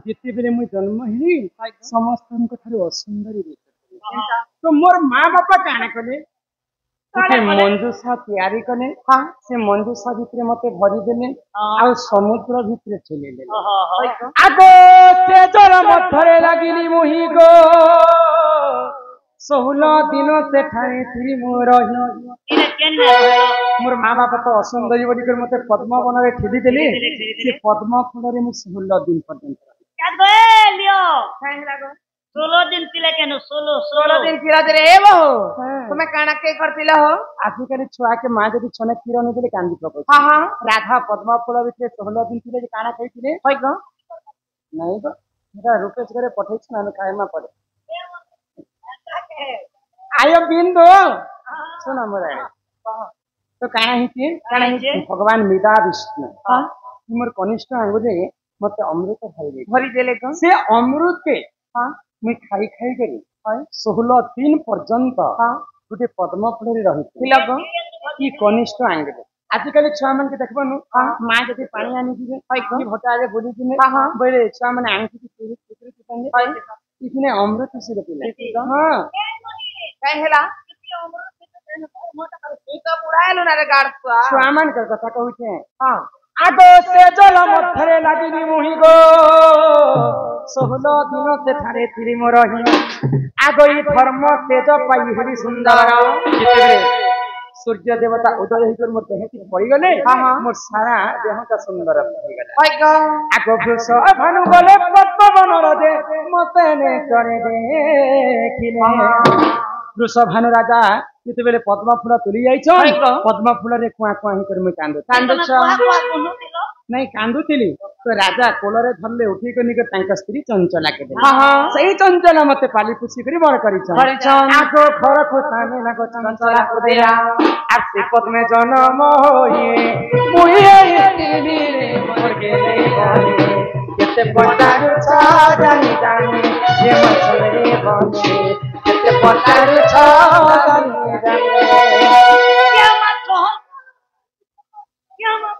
जिते बेले मुई जन्म हेली समस्त असुंदरी तो मोर माँ बापा काना कले गोटे मंजूषा तैयारी कले से मंजूषा भितर मते भरी देले आ समुद्र भितर चले आगो से जल मथरे लागिली मुही गो 16 दिन से ठाणे थी मोर मोर माँ बापा तो असुंदरी बोली कर मते पद्म वन रे ठेली देले से पद्म फूल रे मु 16 दिन पर्यंत लियो 16 दिन तिले केनो 16 दिन कीरा दे रे बहु तुमे काना के करतिला हो आजिकल छुआ के माँ जदि छने कीरा न देले कांदी पको राधा पद्म फूल भितर 16 दिन तिले काना कहितिले होय गो नहीं गो मेरा रुपेश करे पठै छ ना कायमा पड़े आयो बिंदु सुन मोरा तो काना हिते भगवान मिदा विष्णु मोर कनिष्ठ आंगुरे मते अमृत भरी देले को से अमृत के मैं खाई खाई करी 16 दिन पर्यंत गोटे पद्म फूल रे रही कि कनिष्ठ आंगुरे आजिकल छुआ मन के देखबनु माँ जति पानी आनी दिबे कि भटारे बोली दिने बेले छुआ मन आंखी की पूरी पूरी कितने इतने अमृत से पिले हां कहला किती अमृत से तो पुरायलो ना रे गाड़वा छुआ मन के कथा कहू छे हां आगो से जल मथरे लागिनी मुही गो 16 दिन से ठारे थिरी मोर ही आगो ई धर्म तेज पाई हरि सुंदर जितेबे सूर्य देवता उदय होकर मोर देह की पड़ी गले मोर सारा देह का सुंदर हो गला आगो वृष भानु गले पद्म वन रे मते ने करे देखिले वृष भानु राजा जिते बेले पद्म फूल तुली जाई पद्म फूल रे कुआ कुआ ही कर मैं कांदो नहीं कांदुतिली तो राजा कोलरे धरले उठी को निकर तांका स्त्री चंचला के दे सही चंचला मते पाली पुसी करी बड़ करी छन आगो घर खोसाने ना को चंचला को देया आ से पद में जन्म होई मुहिए तिनी रे मोर गेले बने केते पटार छ जानी जानी ये मछरे बने केते पटार छ जानी जानी क्या मत कहो क्या मत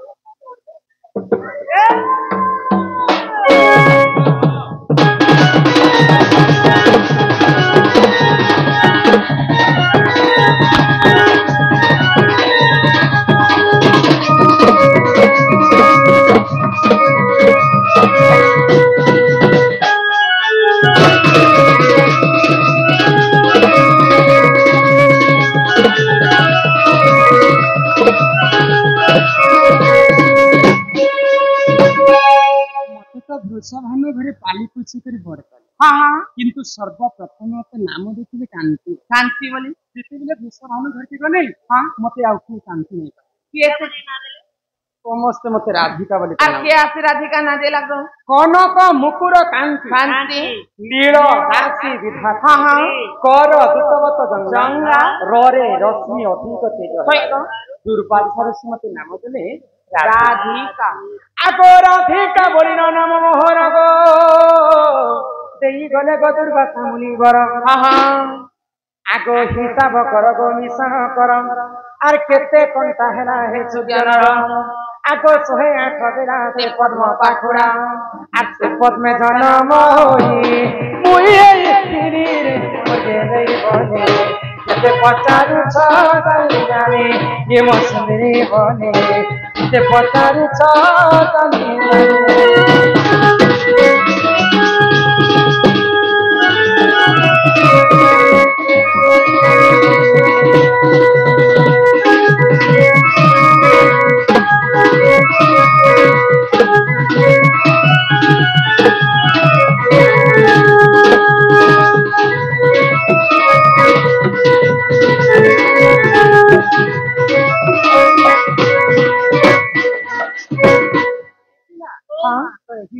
भानु घरे पाली पुसी करी बड़ कर किंतु सर्वप्रथम नाम देथिबे कांति कांति बोली जेते बेले भानु घर के गने मते आउ की कांति नहीं के से समस्त मते राधिका बोली आ के आसे राधिका ना दे लागो कनक मुकुर कांति कांति नील दासी विधाता कर दूतवत जंगा रे रश्मि अधिक तेज दुर्वासा ऋषि नाम देले राधिका आगो राधिका बोली नाम मोहर गो देई गले गो दुर्वासा मुनि बर आगो हिसाब कर गो मिशन कर आर केते कंता हेला हे सुज्ञानर आगो 108 बेला से पद्म पाखुड़ा आर से पद्म जन्म होई मुई तिनी रे मोगे रे बने केते पचारु छ जानी जानी ये मसुंदरी बने केते पचारु छ जानी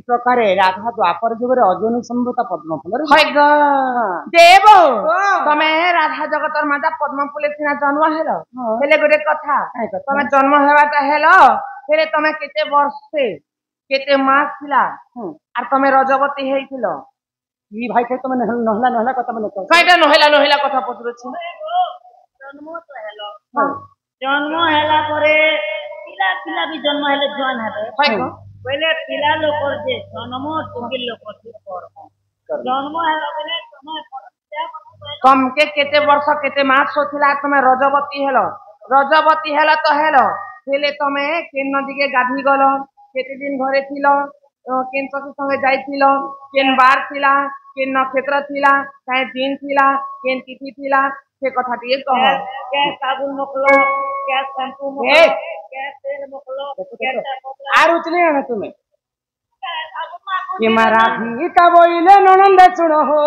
प्रकारे राधा द्वापर जुग अजनी संभृता पद्म फूल देव तमे राधा जगतर माता पद्म फूल सिना जन्म हेलो हेले गोटे कथा तमे जन्म हेबाटा हेलो हेले तमे केते वर्षे केते मास थिला आर तमे रजवती हेइथिलो ई भाई के तमे नहला नहला कथा मने काइटा नहला कथा पछरो छि जन्म तो हेलो जन्म हेला परे पिला पिला भी जन्म हेले जवान हेबे ବୋଇଲେ ପିଲା ଲୋକର ଯେ ଜନ୍ମ ଟୁଙ୍ଗି ଲୋକ କର୍ମ ଜନ୍ମ ହେଲା ବୋଇଲେ ତମେ ତମକେ କେତେ ବର୍ଷ କେତେ ମାସ ଥିଲା ତମେ ରଜବତୀ ହେଲ ତ ହେଲେ ତମେ କେନ୍ ନଦୀକେ ଗାଧି ଗଲ କେତେ ଦିନ ଘରେ ଥିଲ କେନ୍ ସଖୀ ସଙ୍ଗେ ଯାଇଥିଲ କେନ୍ ବାର ଥିଲା କେନ୍ ନକ୍ଷତ୍ର ଥିଲା କାଇଁ ଦିନ ଥିଲା କେନ୍ ତିଥି ଥିଲା ସେ କଥା ଟିକେ କହ କେ ସାବୁନ ମକଲ କେ ଶାମ୍ପୁ ମକଲ କେ ତେଲ ମକଲ କେ আর উচলে না তুমি কিমা রাধিকা বইলে ননন্দে শুণ হো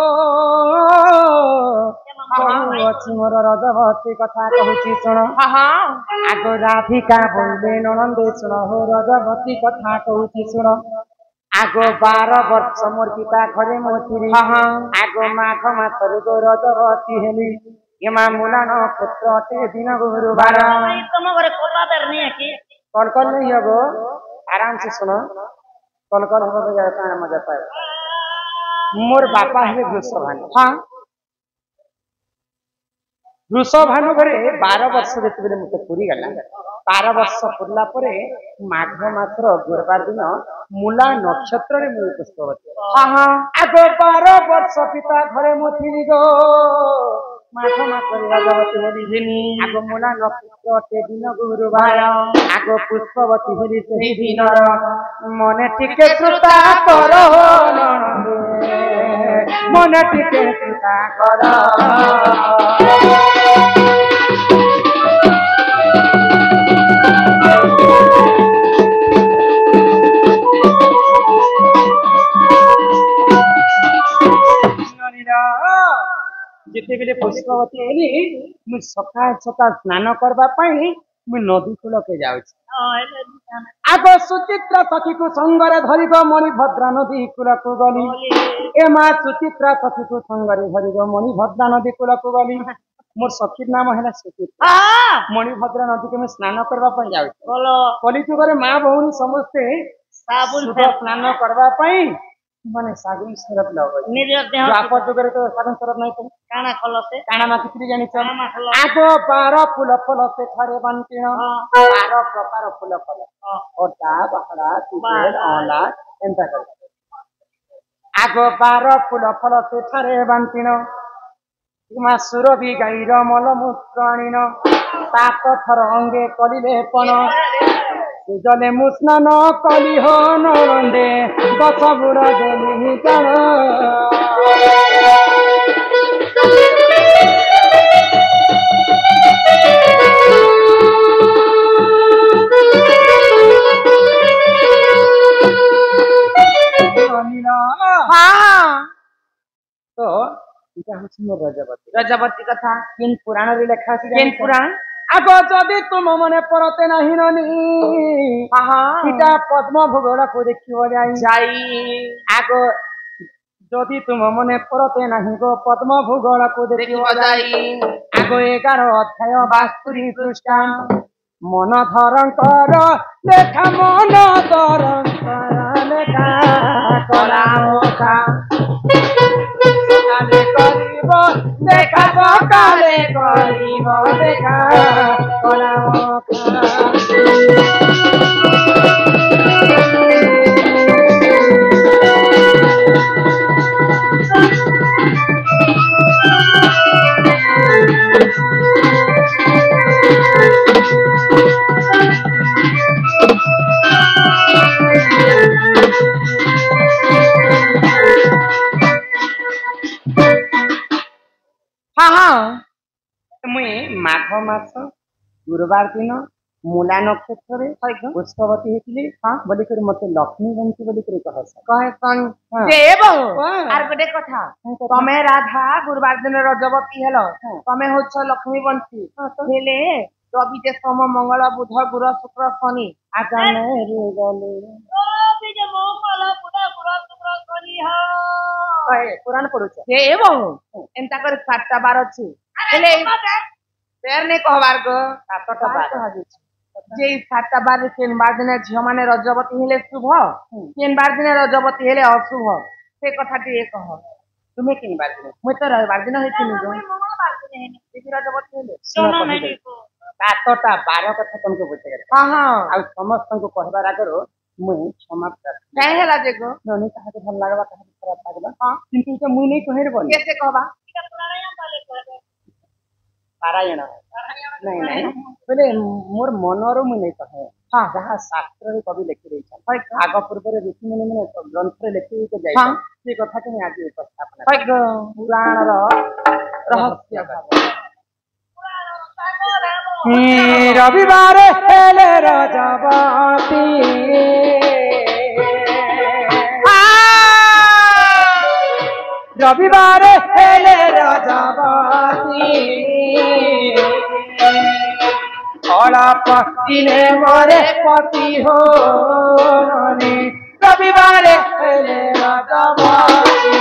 ଅଛି ମୋର ରଜବତୀ କଥା କହୁଛି ଶୁଣ ଆଗ ରାଧିକା ବଇଲେ ନଣନ୍ଦେ ଶୁଣ ହୋ ରଜବତୀ କଥା କହୁଛି ଶୁଣ ଆଗ 12 ବର୍ଷ ମୋର ପିତା ଘରେ ମୁଁ ଥିଲି ଆଗ ମାଘ ମାସରେ ଗୋ ରଜବତୀ ହେଲି ଏମା ମୂଲା ନକ୍ଷତ୍ର ଅଟେ ଦିନ ଗୁରୁବାର ତମ ଘରେ କୋପା ବେରନି କି कल कल नहीं है वो आराम से सुनो कल कल हो तो जाता है मजा पाए मोर बापा है वृषभानु हाँ वृषभानु घरे 12 वर्ष जेतबेले मते पूरी गला 12 वर्ष पुरला परे माघ मासर गुरुवार दिन मूला नक्षत्र रे मु पुष्पवती हाँ हाँ आगो 12 वर्ष पिता घरे मु थिली गो माघ मासर रजवती हेली दिनी आगो मूला नक्षत्र ते दिन गुरुवार आगो पुष्पवती हेली सेही दिन मने टिके श्रुता करो मने टिके श्रुता करो ଯେତେବେଳେ ପୁଷ୍ପବତୀ ହେଲି ମୁଁ ସକାଳ ସକାଳ ସ୍ନାନ କରିବା ପାଇଁ ମୁଁ ନଦୀ କୂଳକେ ଯାଉଛି ଆଗ ସୁଚିତ୍ରା ସଖୀକୁ ସଙ୍ଗରେ ଧରିବ ମଣିଭଦ୍ରା ନଦୀ କୂଳକୁ ଗଲି ଏ ମା ସୁଚିତ୍ରା ସଖୀକୁ ସଙ୍ଗରେ ଧରିବ ମଣିଭଦ୍ରା ନଦୀ କୂଳକୁ ଗଲି ମୋର ସଖୀର ନାମ ହେଲା ସୁଚିତ୍ରା ମଣିଭଦ୍ରା ନଦୀକୁ ମୁଁ ସ୍ନାନ କରିବା ପାଇଁ ଯାଉଛି କଲିଯୁଗରେ ମା ଭଉଣୀ ସମସ୍ତେ ସ୍ନାନ କରିବା ପାଇଁ ମାନେ ସାଗୁନ ସରପ ଲଗାଇ ନିଜ ଦେହ ଦ୍ୱାପର ଯୁଗରେ ତ ସାଗୁନ ସରପ ନାହିଁ ତ କାଣା କଲସେ କାଣା ମାତିଥିଲି ଜାଣିଛ ଆଗ 12 ଫୁଲ ଫଲ ସେଠାରେ ବାଣ୍ଟିଣ 12 ପ୍ରକାର ଫୁଲ ଫଲ ଅଟା ବାହାଡା ତୁଳସୀ ଅଁଳା ଏନ୍ତା କରି ଆଗ 12 ଫୁଲ ଫଲ ସେଠାରେ ବାଣ୍ଟିଣ ମା ସୁରଭି ଗାଈର ମଲମୂତ୍ର ଆଣିନ 7 ଥର ଅଙ୍ଗେ କରିଲେ ପଣ ଜଲେ ମୁଁ ସ୍ନାନ କଲି ହୋ ନଣନ୍ଦେ 10 ବୁଡ଼ ଦେଲି ଜାଣ ତ এটা হচ্ছে মোর রজবতী কথা কিন পুরাণরে লেখা আছে কিন পুরাণ আগ যদি তুম মনে পরতে নাহি ননি এটা পদ্ম ভূগোলକୁ ଦେଖିବ যাই আগ যদি তুম মনে পরতে নাহি গো পদ্ম ভূগোলକୁ ଦେଖିବ যাই আগ 11 অধ্যায় 72 পৃষ্ঠা মন ধরঙ্কর লেখা মন ধরঙ্কর লেখা কলা মোখা সকালে করিব দেখা সকালে করিব দেখা কলা মোখা मुई माघ मास गुरुवार दिन मूला नक्षत्र पुष्पवती होती बोलिकर मत लक्ष्मी बंशी बोलिकर कहसन आर गोटे कथा तमे राधा गुरुवार दिन रजवती हेलो तमे होछ लक्ष्मी बंशी हेले रवि जे सोम मंगल बुध गुरु शुक्र शनि आगामे रे गले पुराण पढुछ हे बहु एंता कर 7टा बार अछि हेले फेर ने कहबार गो 7टा बार जे 7टा बार केन बार दिन झियो माने रजवती हेले शुभ केन बार दिन रजवती हेले अशुभ से कथा टी कह तुमे केन बार दिन मु तो रविवार दिन होइछि नि गो मंगलवार दिन हेने रजवती हेले सोना नहीं 7टा 12 कथा तुमको बुझे हां हां आ समस्त को कहबार आगरो मुई क्षमा प्रार्थना काहे हला देखो ननी कहाके भल लागबा कहाके खराब लागबा हां किंतु तो मुई नहीं कहे रे बोल कैसे कहबा प्राणायाम वाले कहबे पारायण नहीं नहीं बोले मोर मनरो मुई नहीं कहे हां जहाँ शास्त्र रे कवि लिखि रही होय छन आग पूर्व रे ऋषि मुनि माने ग्रंथ रे लिखि के जाय हाँ। से कथा के मैं आज उपस्थापना होय गो पुराण रो रहस्य रविवार हेले रजबती रविवार हेले रजबती अलाप दिने मरे पति हो रविवार हेले रजबती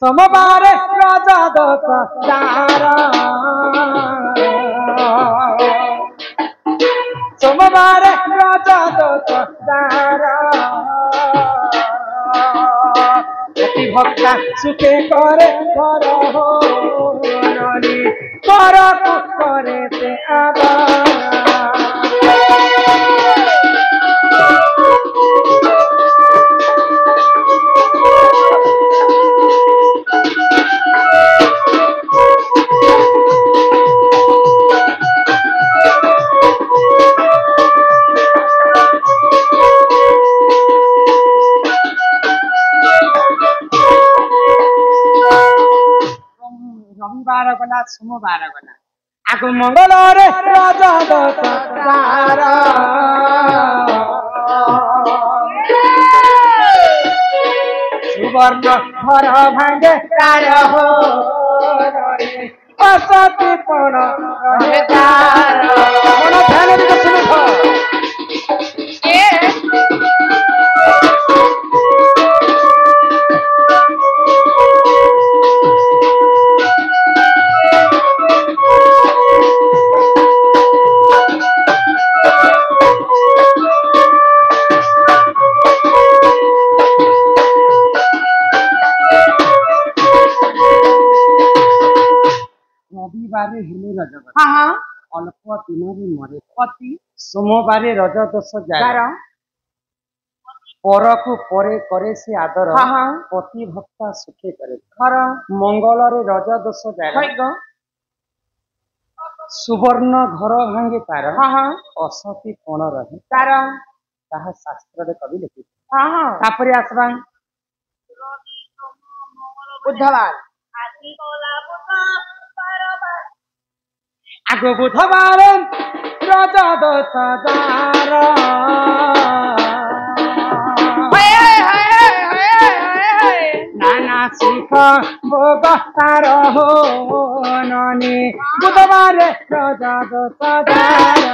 सोमवार राजा दस तारा सोमवार राजा दस तारा अति भक्ता सुखे करे कर हो ननी कर करे ते आबा रविवार गला सोमवार गला आगो मंगलवार राजा दस तारा सुवर्ण घर भांगे तार हो असती पण रहे तार मन ध्यान दे सुनो रविवार हेले रजबती हां हां अल्प दिन मरे पति सोमवार रज दस जाय परकु परे करे से आदर हां हां पति भक्ता सुखे करे घर मंगल रे रज दस होय जाय गो सुवर्ण घर भांगे तार हां हां असती पण रहे तार ताहा शास्त्र रे कवि लिखि हां हां तापरे आसबा बुधवार आदि कोला पुता बारबार आगो बुधवार रज दस जार नाना सुख भोग तार हो ननी बुधवार रज दस जार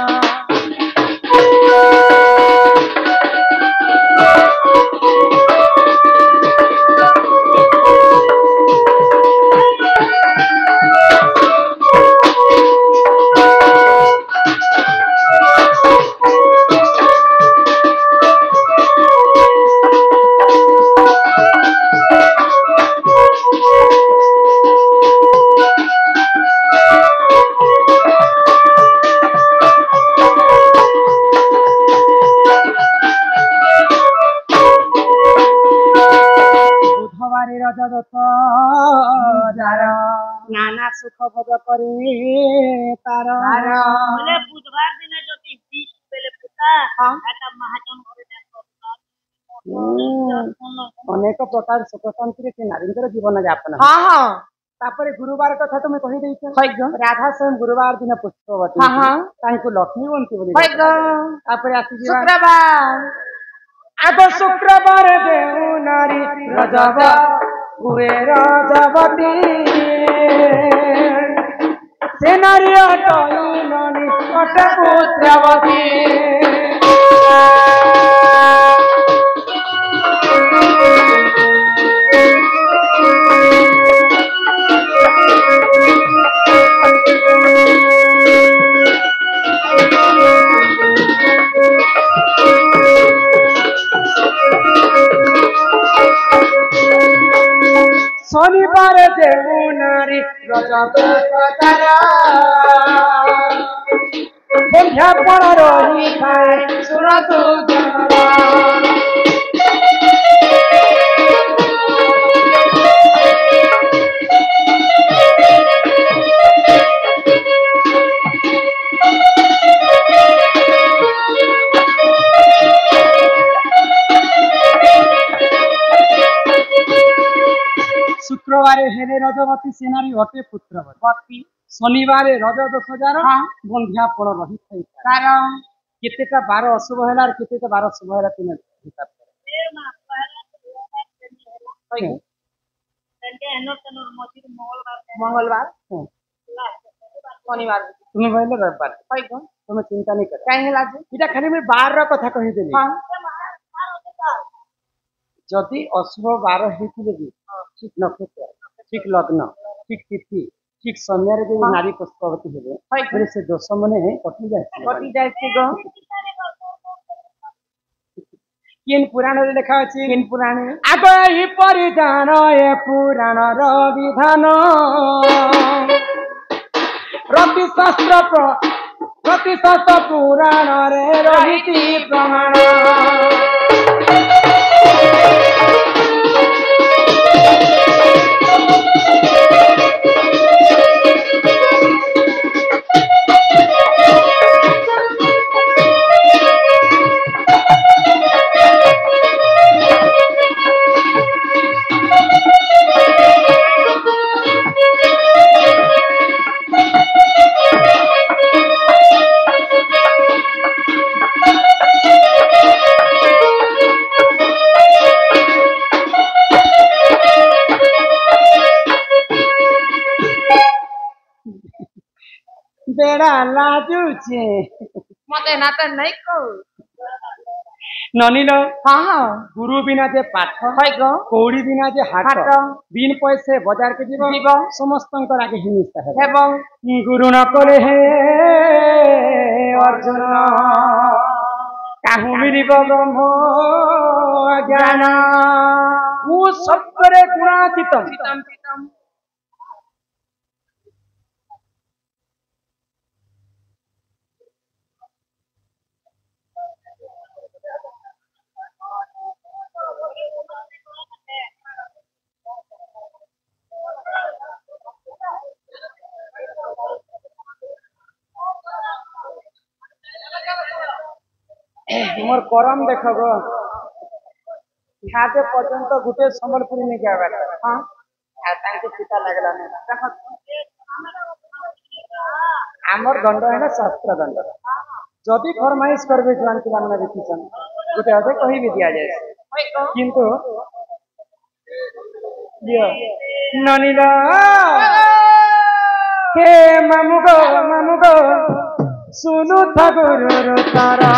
नाना सुख भोग करे तार बोले बुधवार दिन যদি 20 বেলে পুতা এটা महाजन घरे अनेक प्रकार सुख शांति से नारींकर जीवन यापन हां हां तापर गुरुवार कथा तुम कहि देइछ होय गो राधा स्वयं गुरुवार दिन पुष्पवती हां हां तांको लक्ष्मीवंती बोली होय गो तापर आसी जीवा शुक्रवार आगो शुक्रवार देउ नारी रजवा हुए रजवती से नारी अटई ननी कट पुत्रवती করে যে নারী রজত তারা বন্ধা পড়া রহি খায় সুরত शुक्रवार हेले रजवती सेनारी अटे पुत्रवती शनिवार रज 10,000 बंध्या फल रही केतेटा बार अशुभ है केतेटा बार शुभ है तीन हिसाब मंगलवार शनिवार तुम्हें कहले रविवार तुम्हें चिंता नहीं कर कहीं इटा खाली मैं बार कथा कही देली जदि अशुभ बार होती ठीक नक्षत्र ठीक लग्न ठीक तिथि ठीक समय जो नारी पुष्पवती हेबे से दोष माने कटि जाए किन पुराण रे लिखा अछि किन पुराण आगो ही परिधान ए पुराण रो विधान प्रतिशास्त्र पुराण रे रहिति प्रमाण बेड़ा लाजू छे मते ना तो नहीं को ननिलो हां गुरु बिना जे पाठ होय गो कौड़ी बिना जे हाट बिन पैसे बाजार के जीव समस्तंकर आगे हिंसा हेबो गुरु न करे हे अर्जुन काहू मिलिब ब्रह्म ज्ञान वो सब करे गुणातीतम मोर करम देखो गो खाते पर्यंत गुटे संबलपुरी नहीं गया हां आ तांके सीता लागला ने देखो हमर दंड है ना शास्त्र दंड जदि फरमाइश करबे जवान पिला माने रिपिसन गुटे अधे कहि भी दिया जाए किंतु लियो ननिला हे मामुगो सुनु था गुरु तारा